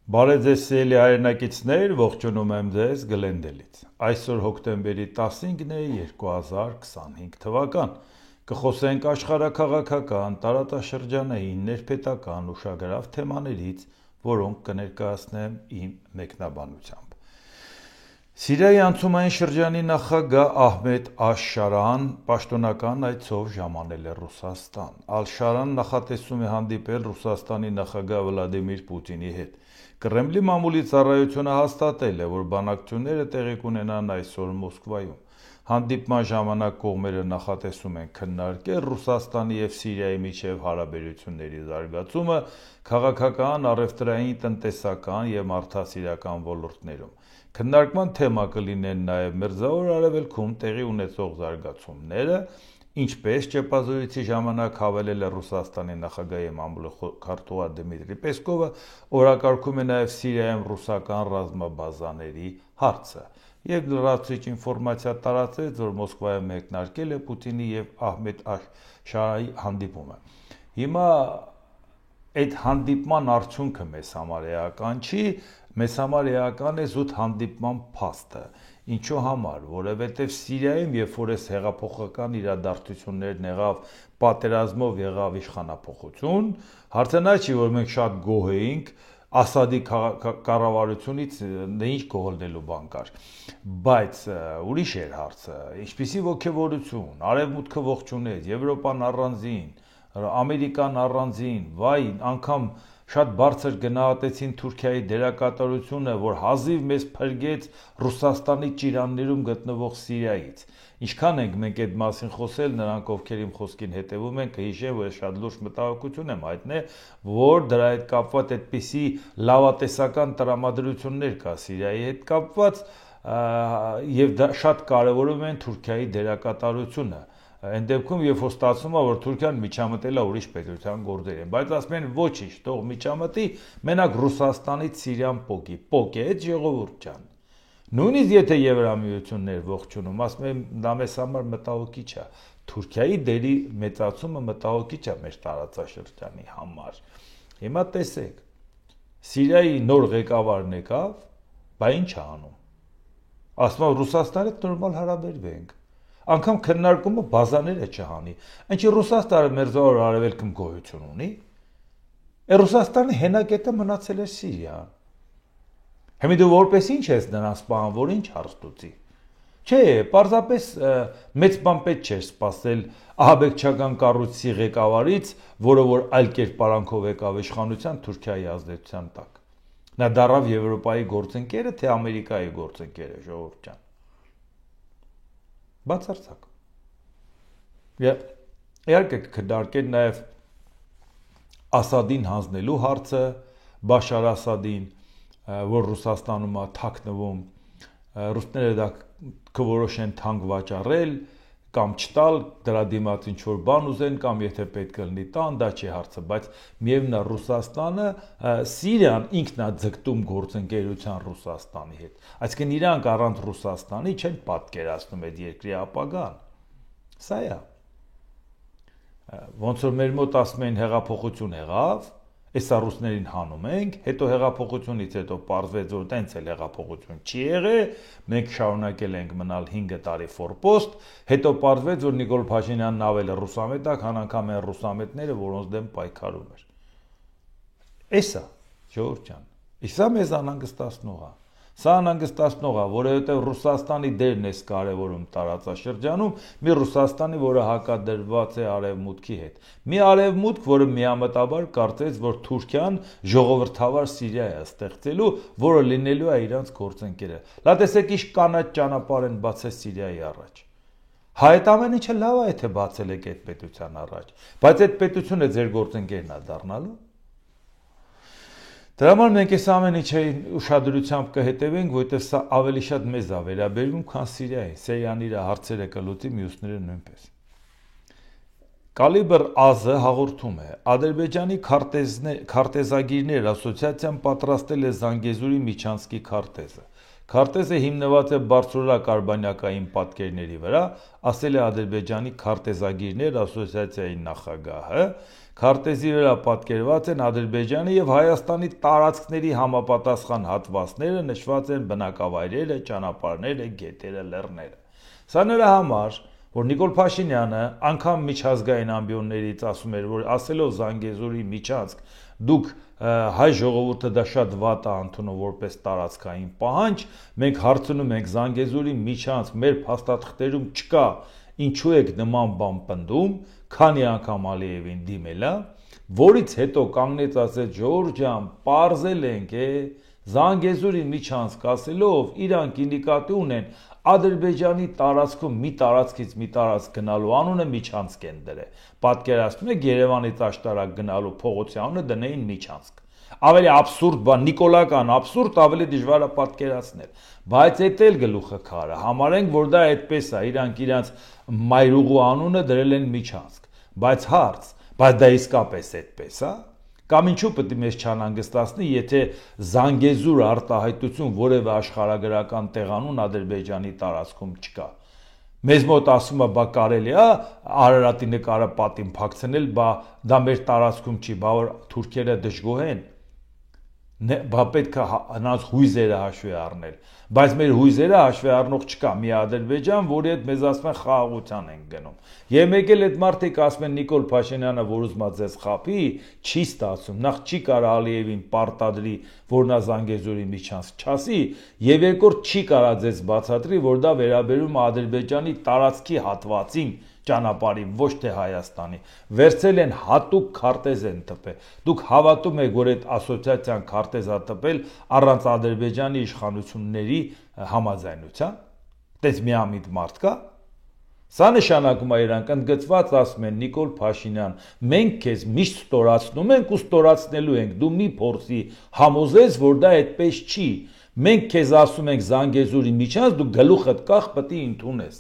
Բարև ձեզ սիրելի հայրենակիցներ, ողջունում եմ ձեզ Գլենդելից։ Այսօր հոկտեմբերի 15-ն է 2025 թվական։ Կխոսենք աշխարհաքաղաքական, տարածաշրջանային, ներպետական ուշագրավ թեմաներից, որոնք կներկայացնեմ իմ մեկնաբանությամբ։ Սիրիայի անցումային շրջանի նախագահ Ահմեդ Աշ-Շարան պաշտոնական այցով ժամանել է Ռուսաստան։ Ալ-Շարան նախատեսում է հանդիպել Ռուսաստանի նախագահ Վլադիմիր Պուտինի հետ։ Կրեմլի մամուլի ծառայությունը հաստատել է, որ բանակցությունները տեղի կունենան այսօր Մոսկվայում։ Հանդիպման ժամանակ կողմերը նախատեսում են քննարկել Ռուսաստանի և Սիրիայի միջև հարաբերությունների զարգացումը քաղաքական, առևտրային, տնտեսական և մարդասիրական ոլորտներում։ Քննարկման թեմա կլինեն նաև Մերձավոր Արևելքում տեղի ունեցող զարգացումները, ինչպես ճեպազորույցի ժամանակ հավելել է Ռուսաստանի նախագահի մամուլի քարտուղար Դմիտրի Պեսկովը, օրակարգում է նաև Սիրիայում ռուսական ռազմաբազաների հարցը և լրացուցիչ ինֆորմացիա տարածեց, որ Մոսկվայում մեկնարկել է Պուտինի և Ահմեդ Աշ-Շարայի հանդիպումը։ Հիմա այդ հանդիպման արդյունքը մեզ համար էական չի, մեզ համար էական է զուտ հանդիպման փաստը։ Ինչու համար, որովհետև Սիրիայում, երբ որ այս հեղափոխական իրադարձություններն եղավ, պատերազմով եղավ իշխանափոխություն, հարցը նա չի, որ մենք շատ գոհ էինք Ասադի կառավարությունից ինչ գողլնելու բան կար, բայց ուրիշ էր հարցը, ինչպիսի ոգևորություն, Արևմուտքը ողջունեց, Եվրոպան առանձին, Ամերիկան առանձին, վայ, անգամ շատ բարձր գնահատեցին Թուրքիայի դերակատարությունը, որ հազիվ մեզ փրկեց Ռուսաստանի ճիրաններում գտնվող Սիրիայից։ Ինչքան ենք մենք այդ մասին խոսել, նրանք ովքեր իմ խոսքին հետևում են, կհիշեն, որ շատ լուրջ մտահոգություն եմ հայտնել, որ դրա հետ կապված այդպիսի լավատեսական տրամադրություններ կա Սիրիայի հետ կապված եւ դա շատ կարեւորում են Թուրքիայի դերակատարությունը։ Այն դեպքում, երբ որ ստացվում է, որ Թուրքիան միջամտել է ուրիշ պետության գործերին, բայց ասում են ոչինչ, թող միջամտի, մենակ Ռուսաստանից Սիրիան պոկի, այդ ժողովուրդ ջան։ Նույնիսկ եթե Եվրամիությունն էր ողջունում, ասում են դա մեզ համար մտահոգիչ է։ Թուրքիայի դերի մեծացումը մտահոգիչ է մեր տարածաշրջանի համար։ Հիմա տեսեք, Սիրիայի նոր ղեկավարն եկավ, բա ինչ է անում։ Ասում է Ռուսաստանի հետ նորմալ հարաբերվենք։ Անգամ քննարկումը բազաները չհանի։ Ինչի Ռուսաստանը Մերձավոր Արևելքում գոյություն ունի։ Ռուսաստանի հենակետը մնացել է Սիրիան։ Հիմա դու որպես ինչ ես նրան սպանում, որ ինչ հարստուծի։ Չէ, պարզապես մեծ բան պետք չէր սպասել ահաբեկչական կառույցի ղեկավարից, որը որ այլ կերպարանքով եկավ իշխանության Թուրքիայի ազդեցության տակ։ Նա դառավ Եվրոպայի գործընկերը, թե Ամերիկայի գործընկերը, ժողովուրդ ջան։ Բացարձակ։ Իհարկե կքննարկեն նաև Ասադին հանձնելու հարցը, Բաշար Ասադին, որ Ռուսաստանում է թաքնվում, ռուսները դա կորոշեն թանկ վաճառել կամ չտալ, դրա դիմաց ինչ-որ բան ուզեն կամ եթե պետք լինի տան, դա չի հարցը, բայց միևնույն է Ռուսաստանը Սիրիան ինքն է ձգտում գործընկերության Ռուսաստանի հետ։ Այսինքն իրանք առանց Ռուսաստանի չեն պատկերացնում այդ երկրի ապագան։ Սա է։ Ոնց որ մեր մոտ ասում են հեղափոխություն եղավ, այսա ռուսներին հանում ենք, հետո հեղափոխությունից հետո պարզվեց, որ տենց էլ հեղափոխություն չի եղել, մենք շարունակել ենք մնալ 5 տարի ֆորպոստ, հետո պարզվեց, որ Նիկոլ Փաշինյանն ավել է ռուսամետ, քան անգամ են ռուսամետները, որոնց դեմ պայքարում էր։ Էսա, ժողովուրդ ջան, սա մեզ անհանգստացնող է։ Սա անհանգստացնող է, որովհետև Ռուսաստանի դերն է կարևորում տարածաշրջանում, մի Ռուսաստանի, որը հակադրված է Արևմուտքի հետ։ Մի Արևմուտք, որը միամտաբար կարծեց, որ Թուրքիան ժողովրդավար Սիրիա է ստեղծելու, որը լինելու է իրանց գործընկերը։ Լա տեսեք, ինչ կանաչ ճանապարհ են բացել Սիրիայի առաջ։ Այդ ամեն ինչը լավ է, եթե բացել եք այդ պետության առաջ, բայց այդ պետությունը ձեր գործընկերն է դառնալու։ Դրա համար մենք այս ամեն ինչի ուշադրությամբ կհետևենք, որովհետև սա ավելի շատ մեզ է վերաբերվում, քան Սիրիային։ Սիրիան իր հարցերը կլուծի, մյուսները նույնպես։ Կալիբր ԱԶ հաղորդում է. Ադրբեջանի քարտեզագիրներ ասոցիացիան պատրաստել է Զանգեզուրի Միչանսկի քարտեզը։ Քարտեզը հիմնված է բարձրորակ արբանյակային պատկերների վրա, ասել է Ադրբեջանի քարտեզագիրներ ասոցիացիայի նախագահը։ քարտեզի վրա պատկերված են Ադրբեջանի եւ Հայաստանի տարածքների համապատասխան հատվածները, նշված են բնակավայրերը, ճանապարհները, գետերը, լեռները։ Սա նրա համար, որ Նիկոլ Փաշինյանը անգամ միջազգային ամբիոններից ասում էր, որ ասելով Զանգեզուրի միջանցք, դուք հայ ժողովուրդը դա շատ վատ է ընդունում որպես տարածքային պահանջ, մենք հարցնում ենք Զանգեզուրի միջանցք մեր փաստաթղթերում չկա, ինչու եք նման բան պնդում, քանի անգամ Ալիևին դիմել է, որից հետո կանգնեց ասեց Ժողովուրդ ջան, պարզել ենք, Զանգեզուրի միջանցք ասելով իրանք նկատի ունեն Ադրբեջանի տարածքում մի տարածքից մի տարածք գնալու անունը միջանցք են դրել։ Պատկերացնում եք Երևանից աշտարակ գնալու փողոցի անունը դնեին միջանցք։ Ավելի абսուրդ բան, նիկոլական абսուրդ, ավելի դժվար է պատկերացնել։ Բայց էդ էլ գլուխը քարը, համարենք, որ դա այդպես է, իրանք իրանց մայրուղու անունը դրել են միջանցք։ Բայց հարց, բայց դա իսկապես այդպես է։ Կամ ինչու պետք է մեզ չանհանգստացնի, եթե Զանգեզուր արտահայտություն որևէ աշխարհագրական տեղանուն Ադրբեջանի տարածքում չկա։ Մեզ մոտ ասում է, բա կարելի է Արարատի նկարը պատին փակցնել, բա դա մեր տարածքում չի, բա որ թուրքերը դժգոհ են։ Բա պետք է նրանց հույզերը հաշվի առնել, բայց մեր հույզերը հաշվի առնող չկա, մի Ադրբեջան, որի հետ մեզ ասում են խաղաղության ենք գնում։ Եվ մեկ էլ այդ մարդիկ ասում են Նիկոլ Փաշինյանը, որ ուզում է ձեզ խաբի, չի ստացում, նախ չի կարա Ալիևին պարտադրի, որ նա Զանգեզուրի միջանցք չասի, եւ երկրորդ չի կարա ձեզ բացատրի, որ դա վերաբերում է Ադրբեջանի տարածքի հատվածին ճանապարհի, ոչ թե Հայաստանի։ Վերցել են հատուկ քարտեզ են տպել։ Դուք հավատում եք, որ այդ ասոցիացիան քարտեզ է տպել առանց Ադրբեջանի իշխանությունների համաձայնության։ Տես միամիտ մարդ կա։ Սա նշանակում է իրանք ընդգծված ասում են Նիկոլ Փաշինյան, մենք քեզ միշտ ստորացնում ենք ու ստորացնելու ենք, դու մի փորձի համոզես, որ դա այդպես չի։ Մենք քեզ ասում ենք Զանգեզուրի միջանցք, դու գլուխդ կախ պետք է ընդունես,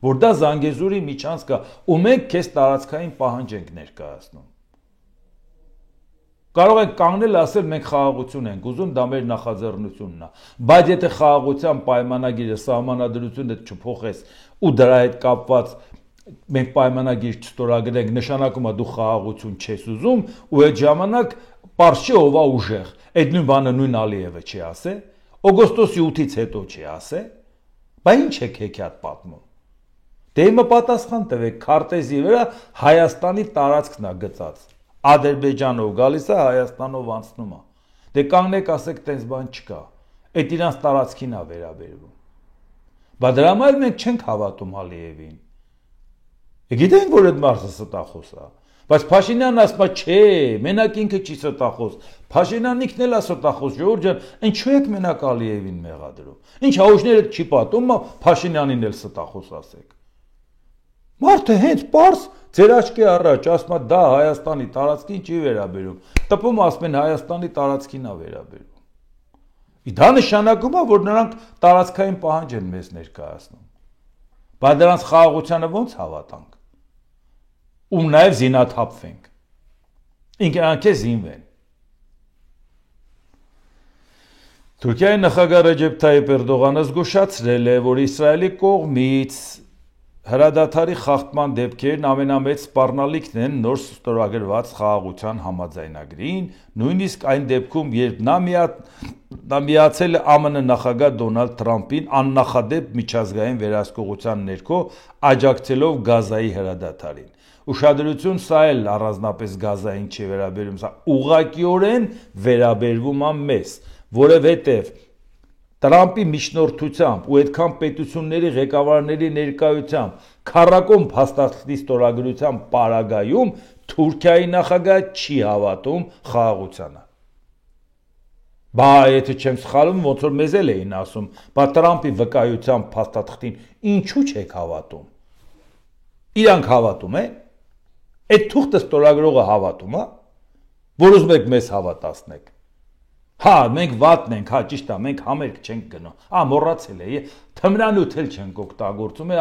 որ դա Զանգեզուրի միջանցք է, ու մենք քեզ տարածքային պահանջ ենք ներկայացնում։ Կարող եք կանգնել ասել մենք խաղաղություն ենք ուզում, դա մեր նախաձեռնությունն է, բայց եթե խաղաղության պայմանագիրը սահմանադրությունը չփոխես ու դրա հետ կապված մենք պայմանագիր չստորագրենք, նշանակում է դու խաղաղություն չես ուզում, ու այդ ժամանակ պարզ չի ով է ուժեղ։ Այդ նույն բանը նույն Ալիևը չի ասե, օգոստոսի 8-ից հետո չի ասե, բա ինչ եք հեքիաթ պատմում։ Դե իմը պատասխան տվեք, քարտեզի վրա Հայաստանի տարածքն է գծած։ Ադրբեջանով գալիս է, Հայաստանով անցնում է։ Դե կանգնեք ասեք, տես բան չկա։ Այդ իրանց տարածքին է վերաբերվում։ Բա դրա համար մենք չենք հավատում Ալիևին։ Գիտենք, որ այդ մարդը ստախոս է։ Բայց Փաշինյանն ասում է, չէ, մենակ ինքը չի ստախոս։ Փաշինյանն ինքն էլ է ստախոս, Ժողովուրդ ջան, ինչու եք մենակ Ալիևին մեղադրում։ Ինչ հաուժները չի պատում, Փաշինյանին էլ ստախոս ասեք։ Մարդը հենց պարզ ձեր աչքի առաջ ասում է դա Հայաստանի տարածքին չի վերաբերում։ Տպում ասում են Հայաստանի տարածքին է վերաբերում։ Դա նշանակում է, որ նրանք տարածքային պահանջ են մեզ ներկայացնում։ Բայց դրանց խաղաղությանը ո՞նց հավատանք։ Ու նաև զինաթափվենք։ Ինքնանք է զինվեն։ Թուրքիայի նախագահ Ռեջեփ Թայիփ Էրդողանը զգուշացրել է, որ Իսրայելի կողմից հրադադարի խախտման դեպքերն ամենամեծ սպառնալիքն են նոր ստորագրված խաղաղության համաձայնագրին, նույնիսկ այն դեպքում, երբ նա միացել է ԱՄՆ նախագահ Դոնալդ Թրամփին աննախադեպ միջազգային վերահսկողության ներքո աջակցելով Գազայի հրադադարին։ Ուշադրություն, սա էլ առանձնապես Գազային չի վերաբերում, սա ուղղակիորեն վերաբերվում է մեզ, որովհետև Տրամպի միջնորդությամբ ու այդքան պետությունների ղեկավարների ներկայությամբ քառակոմ փաստաթղթի ստորագրության պարագայում Թուրքիայի նախագահը չի հավատում խաղաղությանը։ Բա եթե չեմ սխալվում, ոնց որ մեզ էլ էին ասում, բա Տրամպի վկայությամբ փաստաթղթին ինչու չեք հավատում։ Իրանք հավատում են։ Այդ թուղթը ստորագրողը հավատում է, որ ուզում եք մեզ հավատացնեք։ Հա, մենք վատն ենք, հա, ճիշտ է, մենք համերգ չենք գնում։ Մոռացել է, թմրանյութ էլ չենք օգտագործում,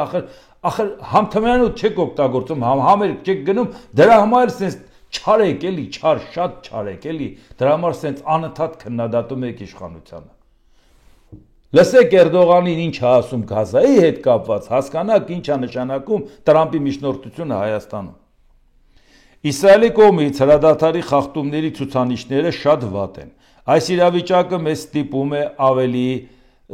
ախր համ թմրանյութ չեք օգտագործում, համ համերգ չեք գնում, դրա համար սենց չար եք էլի, չար, շատ չար եք էլի, դրա համար սենց անընդհատ քննադատում եք իշխանությանը։ Լսեք Էրդողանին ինչ է ասում Գազայի հետ կապված, հասկանաք ինչ է նշանակում Տրամպի միջնորդությունը Հայաստանում։ Իսրայելի կողմից հրադադարի խախտումների ցուցանիշները շատ վատ են։ Այս իրավիճակը մեզ ստիպում է ավելի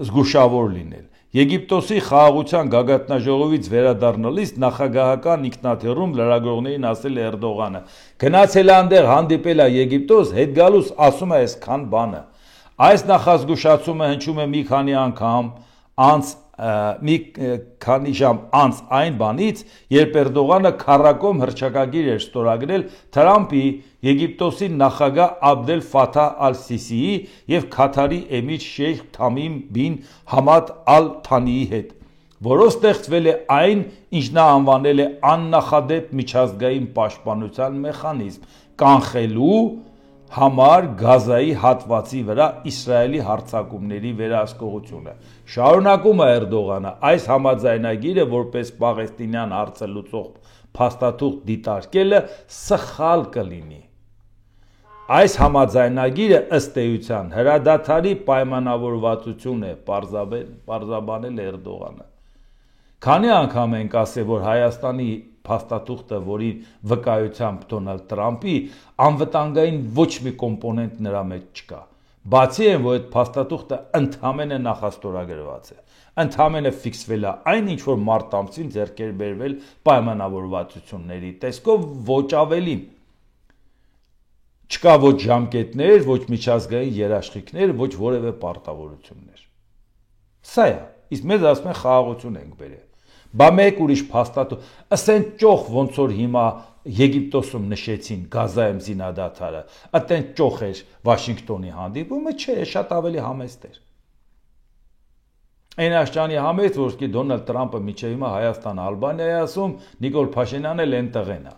զգուշավոր լինել։ Եգիպտոսի խաղաղության գագաթնաժողովից վերադառնալիս նախագահական ինքնաթիռում լրագրողներին ասել է Էրդողանը. «Գնացել է այնտեղ, հանդիպել է Եգիպտոս, հետ գալուց ասում է այսքան բանը»։ Այս նախազգուշացումը հնչում է մի քանի ժամ անց այն բանից, երբ Էրդողանը քառակողմ հռչակագիր էր ստորագրել Թրամփի, Եգիպտոսի նախագահ Աբդել Ֆաթահ ալ-Սիսիի և Քաթարի էմիր Շեյխ Թամիմ բին Համադ ալ-Թանիի հետ, որով ստեղծվել է այն, ինչ նա անվանել է աննախադեպ միջազգային պաշտպանության մեխանիզմ՝ կանխելու համար Գազայի հատվածի վրա Իսրայելի հարձակումների վերահսկողությունը։ Շարունակում է Էրդողանը. «Այս համաձայնագիրը որպես պաղեստինյան հարցը լուծող փաստաթուղթ դիտարկելը սխալ կլինի»։ Այս համաձայնագիրը ըստ էության հրադադարի պայմանավորվածություն է, պարզաբանել է Էրդողանը։ Քանի անգամ ենք ասել, որ Հայաստանի փաստաթուղթը, որի վկայությամբ Դոնալդ Տրամփի, անվտանգային ոչ մի կոմպոնենտ նրա մեջ չկա։ Բացի այն, որ այդ փաստաթուղթը ընդամենը նախաստորագրված է, ընդամենը ֆիքսվել է այն, ինչ որ մարտ ամսին ձեռք էր բերվել պայմանավորվածությունների տեսքով, ոչ ավելին։ Չկա ոչ ժամկետներ, ոչ միջազգային երաշխիքներ, ոչ որևէ պարտավորություններ։ Սա է, իսկ մեզ ասում են խաղաղություն ենք բերել։ Բա մեկ ուրիշ փաստաթուղթ, ասեն ճոխ ոնց որ հիմա Եգիպտոսում նշեցին Գազայում զինադադարը, այդտեն ճոխ էր Վաշինգտոնի հանդիպումը, չէ, շատ ավելի համեստ էր։ Այն աշճանի համեստ, որ କି Դոնալդ Տրամփը միջև հիմա Հայաստան Ալբանիա է ասում, Նիկոլ Փաշինյանն էլ այնտեղն է։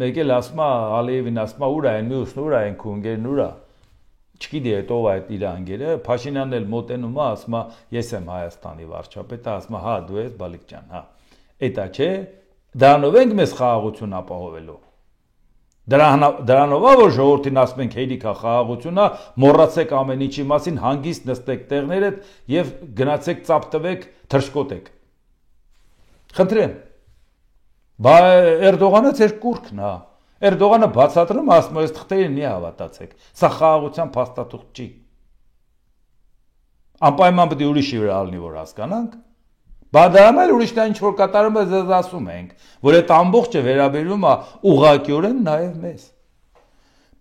Մեկ էլ ասում է Ալիևին, ասում է ուր է, մյուսն ուր է, քո ընկերն ուր է։ Չգիտի այդ ով է այդ իր անգերը, Փաշինյանն էլ մոտենում է, ասում է ես եմ Հայաստանի վարչապետը, ասում է հա դու ես Բալիկ ջան, հա։ Էտա չէ, դրանով ենք մեզ խաղաղություն ապահովելու։ Դրանով է որ ժողովրդին ասում ենք հերիքա խաղաղությունա, մոռացեք ամեն ինչի մասին, հանգիստ նստեք տեղներդ եւ գնացեք ծափ տվեք, թռչկոտեք։ Խնդրեմ։ Բա Էրդողանը ձեր կուրքն է։ Էրդողանը բացատրում ասում է, այս թղթերին մի հավատացեք։ Սա խաղաղության փաստաթուղթ չի։ Անպայման պետք է ուրիշի վրա լինի, որ հասկանանք։ Բա դրամ էլ ուրիշն ինչ որ կատարում է, ձեզ ասում ենք, որ այդ ամբողջը վերաբերում է ուղղակիորեն նաև մեզ։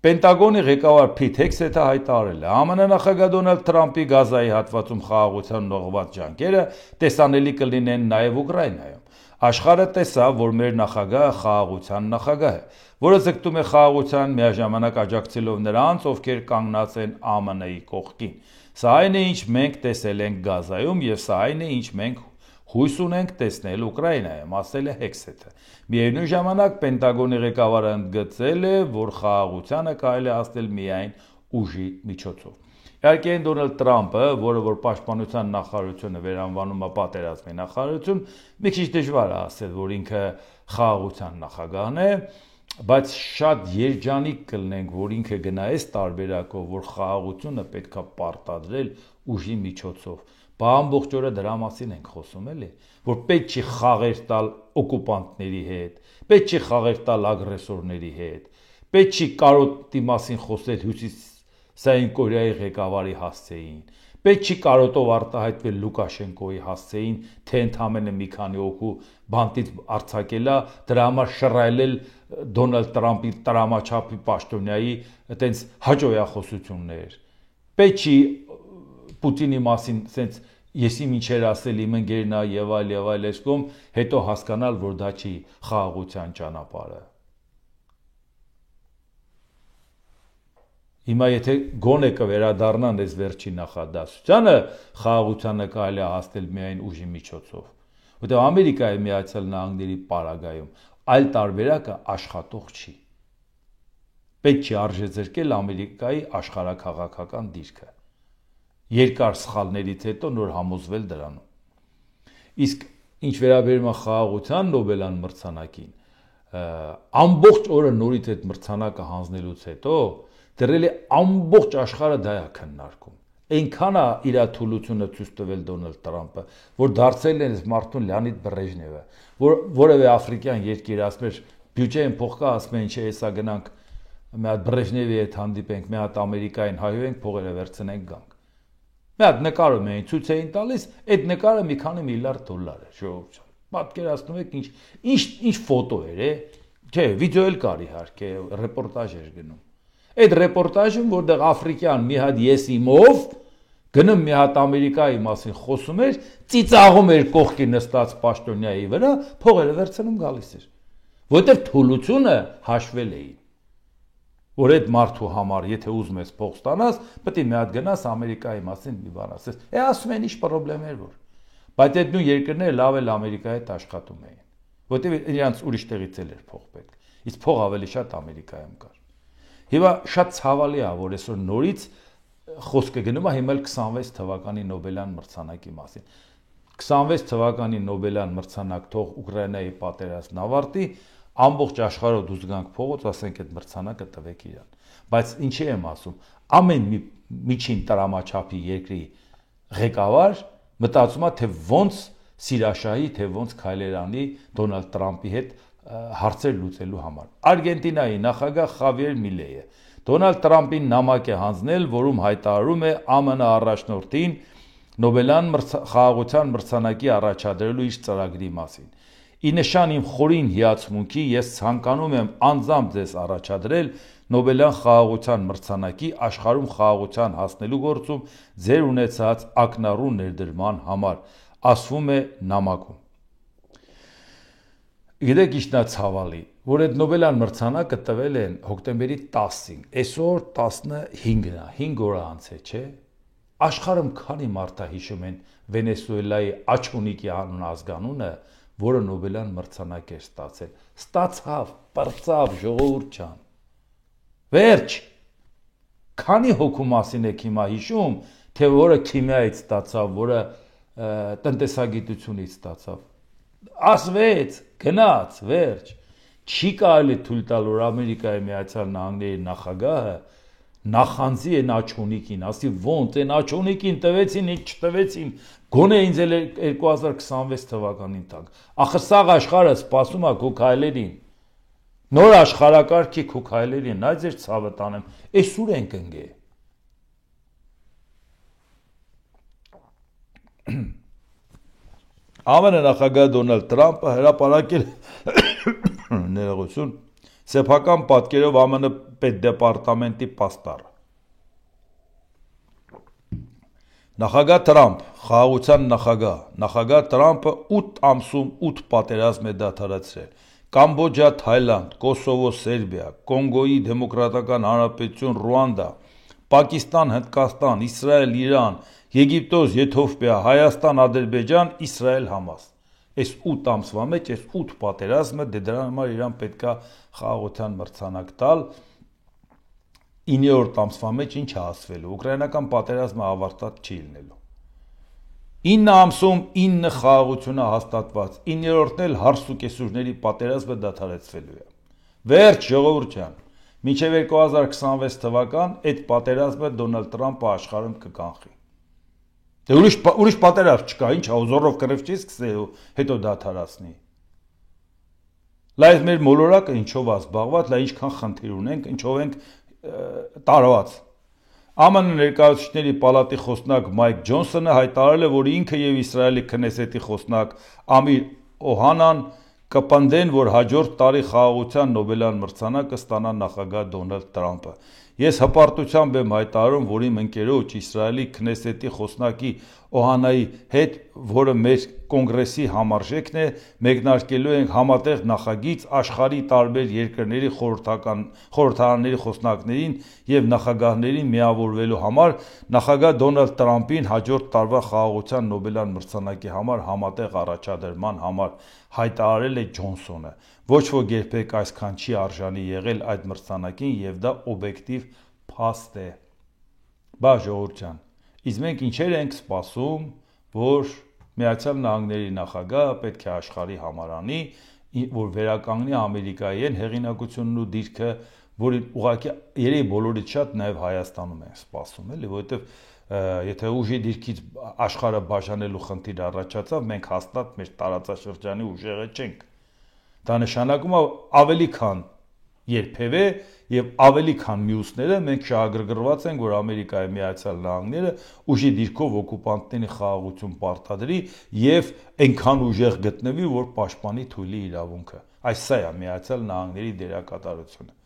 Պենտագոնի ղեկավար Փիթ Հեքսեթը հայտարարել է. ԱՄՆ նախագահ Դոնալդ Տրամփի Գազայի հատվածում խաղաղության նողված ջանքերը տեսանելի կլինեն նաև Ուկրաինայում։ Աշխարհը տեսավ, որ մեր նախագահը խաղաղության նախագահ է, որը ձգտում է խաղաղության միաժամանակ աջակցելով նրանց, ովքեր կանգնած են ԱՄՆ-ի կողքին։ Սա այն է, ինչ մենք տեսել ենք Գազայում, եւ սա այն է, ինչ մենք հույս ունենք տեսնել Ուկրաինայում, ասել է Հեքսեթը։ Միևնույն ժամանակ Պենտագոնի ղեկավարը ընդգծել է, որ խաղաղությանը կարելի է հասնել միայն ուժի միջոցով։ Իհարկե Դոնալդ Տրամփը, որը որ պաշտպանության նախարարությունը վերանվանում է պատերազմի նախարարություն, մի քիչ դժվար է ասել, որ ինքը խաղաղության նախագահն է, բայց շատ երջանիկ կլինենք, որ ինքը գնա այս տարբերակով, որ խաղաղությունը պետքա պարտադրել ուժի միջոցով։ Բա ամբողջ օրը դրա մասին ենք խոսում, էլի, որ պետք չի խաղեր տալ օկուպանտների հետ, պետք չի խաղեր տալ ագրեսորների հետ, պետք չի կարոտի մասին խոսել Հյուսիսային Կորեայի ղեկավարի հասցեին, պետք չի կարոտով արտահայտվել Լուկաշենկոյի հասցեին, թե ընդամենը մի քանի օգու բանտից արձակելա, դրա համար շռայլել Դոնալդ Տրամփի տրամաչափի պաշտոնյայի այտենց հաջողախոսություններ։ Պետք չի Պուտինի մասին sense եսի ինչեր ասել իմ ընկերն է եւ այլ այսքոմ, հետո հասկանալ, որ դա չի խաղաղության ճանապարհը։ Հիմա եթե գոնե կվերադառնան այս վերջին նախադասությանը, խաղաղությանը կարելի է հասնել միայն ուժի միջոցով, որտեղ Ամերիկայի Միացյալ Նահանգների պարագայում այլ տարբերակը աշխատող չի։ Պետք չի արժեզրկել Ամերիկայի աշխարհաքաղաքական դիրքը։ Երկար սխալներից հետո նոր համոզվել դրանում։ Իսկ ինչ վերաբերում է խաղաղության Նոբելյան մրցանակին, ամբողջ օրը նորից այդ մրցանակը հանձնելուց հետո դեռ ամբողջ աշխարհը դա է քննարկում։ Այնքան է իր թուլությունը ցույց տվել Դոնալդ Տրամփը, որ դարձել է այս մարդուն Լեոնիդ Բրեժնևը, որ որևէ աֆրիկյան երկիր ասում էր բյուջեն փող կա, ասում են չէ, հեսա գնանք մի հատ Բրեժնևի հետ հանդիպենք, մի հատ Ամերիկային հայհոյենք, փողերը վերցնենք գանք։ Մի հատ նկարում էին, ցույց էին տալիս, այդ նկարը մի քանի միլիարդ դոլար է, ժողովուրդ։ Պատկերացնում եք ինչ ֆոտո էր, չէ, վիդեո էլ կար իհարկե, ռեպորտաժ էր գնում։ Այդ ռեպորտաժում, որտեղ աֆրիկյան մի հատ ես իմով գնում մի հատ Ամերիկայի մասին խոսում էր, ծիծաղում էր կողքի նստած պաշտոնյայի վրա, փողերը վերցնում գալիս էր։ Որտեղ թուլությունը հաշվել էին։ Որ այդ մարդու համար, եթե ուզում ես փող ստանաս, պետք է մի հատ գնաս Ամերիկայի մասին մի բան ասես։ Ասում են ինչ խնդրեմ էր որ։ Բայց այդ նույն երկրները լավ էլ Ամերիկայի հետ աշխատում էին, որտեղ իրանց ուրիշ տեղից էր փող պետք։ Իսկ փող ավելի շատ Ամերիկայում կար։ Հիմա շատ ցավալի է, որ այսօր նորից խոսքը գնում է հիմա 26 թվականի Նոբելյան մրցանակի մասին։ 26 թվականի Նոբելյան մրցանակ թող Ուկրաինայի պատերազմն ավարտի, ամբողջ աշխարհով դուրս գանք փողոց, ասենք այդ մրցանակը տվեք իրան։ Բայց ինչի եմ ասում, ամեն մի միջին տրամաչափի երկրի ղեկավար մտածում է, թե ոնց Սիրաշահի, թե ոնց քայլեր անի Դոնալդ Տրամփի հետ հարցեր լուծելու համար։ Արգենտինայի նախագահ Խավիեր Միլեյը Դոնալդ Տրամփին նամակ է հանձնել, որում հայտարարում է ԱՄՆ առաջնորդին Նոբելյան խաղաղության մրցանակի առաջադրելու իր ծրագրի մասին։ Ի նշան իմ խորին հիացմունքի ես ցանկանում եմ անձամբ ձեզ առաջադրել Նոբելյան խաղաղության մրցանակի աշխարհում խաղաղության հասնելու գործում ձեր ունեցած ակնառու ներդրման համար, ասվում է նամակում։ Գիտեք ինչն է ցավալի, որ այդ Նոբելյան մրցանակը տվել են հոկտեմբերի 10-ին, այսօր 15-ն է, 5 օր անց է, չէ՞։ Աշխարհում քանի մարդ է հիշում են Վենեսուելայի Աչունիկի անուն ազգանունը, որը Նոբելյան մրցանակ էր ստացել։ Ստացավ, պրծավ, ժողովուրդ ջան։ Վերջ։ Քանի հոգու մասին եք հիմա հիշում, թե որը քիմիայից ստացավ, որը տնտեսագիտությունից ստացավ։ Ասվեց, գնաց, վերջ։ Չի կարելի թույլ տալ, որ Ամերիկայի Միացյալ Նահանգների նախագահը նախանձի են Աչունիկին, ասի ոնց են Աչունիկին տվեցին, ինչ չտվեցին, գոնե ինձ էլ 2026 թվականին տանք։ Ախր սաղ աշխարհը սպասում է քո քայլերին։ Նոր աշխարհակարգի քո քայլերին, նա ձեր ցավը տանեմ, այսուր ենք ընկե։ ԱՄՆ նախագահ Դոնալդ Տրամփը հրապարակել ներողություն սեփական պատկերով ԱՄՆ պետդեպարտամենտի պաստառը։ Նախագահ Տրամփ, խաղաղության նախագահ Տրամփը 8 ամսում 8 պատերազմ է դադարեցրել։ Կամբոջա, Թայլանդ, Կոսովո, Սերբիա, Կոնգոյի Դեմոկրատական Հանրապետություն, Ռուանդա, Պակիստան, Հնդկաստան, Իսրայել, Իրան, Եգիպտոս, Եթովպիա, Հայաստան, Ադրբեջան, Իսրայել, Համաս։ Այս 8 ամսվա մեջ այս 8 պատերազմը դրա համար իրան պետքա խաղաղության մրցանակ տալ։ 9-րդ ամսվա մեջ ինչ է ասվելու։ Ուկրաինական պատերազմը ավարտած չի լինելու։ 9 ամսում 9 խաղաղությունը հաստատված, 9-րդն էլ հարսուկեսուրների պատերազմը դադարեցվելու է։ Վերջ, ժողովուրդ ջան, մինչև 2026 թվական այդ պատերազմը Դոնալդ Տրամփը աշխարհում կկանխի։ Դե ուրիշ պատերազմ չկա, ինչ հազորով կռիվ չի սկսելու, հետո դադարացնի։ Լայվ մեր մոլորակը ինչով է զբաղված, լա ինչքան խնդիր ունենք, ինչով ենք տարված։ ԱՄՆ ներկայացուցիչների պալատի խոսնակ Մայք Ջոնսոնը հայտարարել է, որ ինքը եւ Իսրայելի քնեսետի խոսնակ Ամիր Օհանան կպնդեն, որ հաջորդ տարի խաղաղության Նոբելյան մրցանակը ստանա նախագահ Դոնալդ Տրամփը։ Ես հպարտությամբ եմ հայտարարում, որ իմ ընկերոջ Իսրայելի քնեսետի խոսնակի Օհանայի հետ, որը մեր կոնգրեսի համարժեքն է, մեկնարկելու ենք համատեղ նախագիծ աշխարհի տարբեր երկրների խորհրդարանների խոսնակներին եւ նախագահներին միավորվելու համար նախագահ Դոնալդ Տրամփին հաջորդ տարվա խաղաղության Նոբելյան մրցանակի համար համատեղ առաջադրման համար հայտարարել է Ջոնսոնը։ Ոչ ոք երբեք այսքան չի արժանի եղել այդ մրցանակին եւ դա օբյեկտիվ փաստ է։ Բա ժողովուրդ ջան, իսկ մենք ինչեր ենք սպասում, որ Միացյալ Նահանգների նախագահը պետք է աշխարհի համար անի, որ վերականգնի Ամերիկայեն հեղինակությունն ու դիրքը, որին ուղղակի երեք բոլորից շատ նաև Հայաստանում են սպասում, էլի, որովհետև եթե ուժի դիրքից աշխարհը բաժանելու խնդիր առաջացավ, մենք հաստատ մեր տարածաշրջանի ուժերը չենք։ Դա նշանակում է ավելի քան երբևէ եւ ավելի քան մյուսները մենք շահագրգռված ենք, որ Ամերիկայի Միացյալ Նահանգները ուժի դիրքով օկուպանտների խաղաղություն պարտադրի եւ այնքան ուժեղ գտնվի, որ պաշտպանի թույլի իրավունքը։ Այս սա է Միացյալ Նահանգների դերակատարությունը։